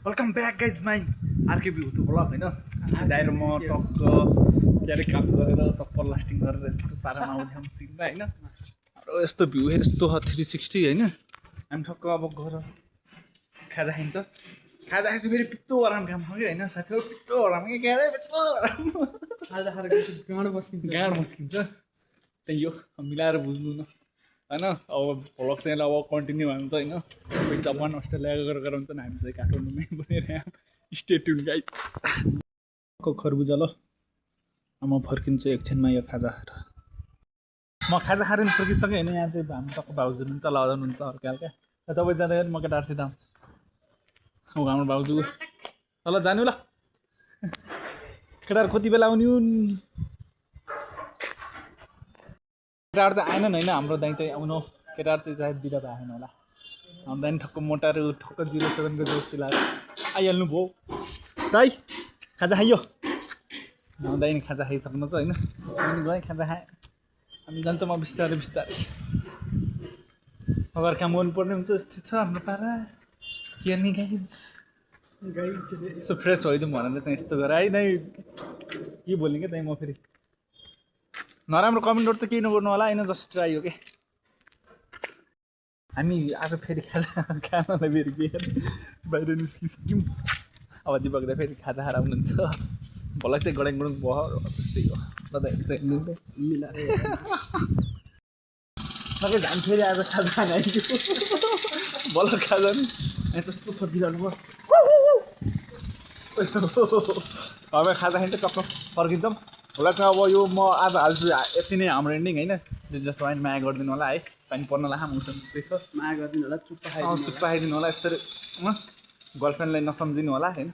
welcome back guys my आरके भ्यू टु ब्लग होइन दाइर म टक्क क्यारे काम गरेर टक्क लास्टिङ गरेर यस्तो पारामा आउँथ्यौँ चिन्दा होइन र यस्तो भ्यू यस्तो 360 होइन हामी ठक्क अब गएर खाजा खाइन्छ खाजा खाएपछि फेरि पित्तो आराम काम हो कि होइन साथीहरू पित्तो आराम कि क्यारे पित्तो खाजा खाएर गाँड मस्किन्छ त्यही हो मिलाएर बुझ्नु न होइन अब भ्लग चाहिँ अब कन्टिन्यू हुन्छ होइन कोही जापान अस्ट्रेलिया गरेर हुन्छ नि हामी चाहिँ काठमाडौँमै बनेर स्टे ट्युन गाइज खरबुजा ल म फर्किन्छु एकछिनमा यो खाजा खाएर म खाजा खाएर नि फर्किसकेँ होइन यहाँ चाहिँ हामी टक्क भाउजू हुनुहुन्छ लजाउनु हुन्छ हल्का हल्का तपाईँ जाँदाखेरि म केटाहरूसित आउँछु हो हाम्रो भाउजू ल जानु ल केटाहरू कति बेला आउने केटाहरू चाहिँ आएनन् होइन हाम्रो दाइ चाहिँ आउनु केटाहरू चाहिँ सायद बिदा आएन होला हाम्रो दाइ ठक्क मोटाहरू ठक्क 07 को जर्सी लगाएर आइहाल्नु भयो दाइ खाजा खाइयो हाम्रो दाइ नि खाजा खाइसक्नु छ होइन अनि गएँ खाजा खाएँ हामी जान्छ म बिस्तारै बिस्तारै अगर काम गर्नुपर्ने हुन्छ यस्तो छ हाम्रो पारा के नि गाइज यसो फ्रेस भइदिउँ भनेर चाहिँ यस्तो गरेर है दाइ के बोल्ने क्या दाइ म फेरि नराम्रो कमेन्टहरू चाहिँ केही नगर्नु होला होइन जस्ट ट्राई हो कि हामी आज फेरि खाजा खानालाई फेरि के बाहिर निस्किसक्यौँ अब दिपक दाइ फेरि खाजा खाएर आउनुहुन्छ भलक चाहिँ गडाङ गडुङ भयो त्यस्तै हो ल त यस्तै मिलाएर सबै धान फेरि आज खाजा खान आइदियो भलक खाजा नि त्यस्तो छ बिराउनु भयो अब खाजा खान्छ टक्क फर्किन्छौँ होला चाहिँ अब यो म आज हाल्छु यति नै हाम्रो एन्डिङ होइन जस्तो होइन माया गरिदिनु होला है पानी पर्न लाग्छ मौसम त्यस्तै छ माया गरिदिनु होला चुप्पा चुप्पा खाइदिनु होला यस्तरी गर्लफ्रेन्डलाई नसम्झिनु होला होइन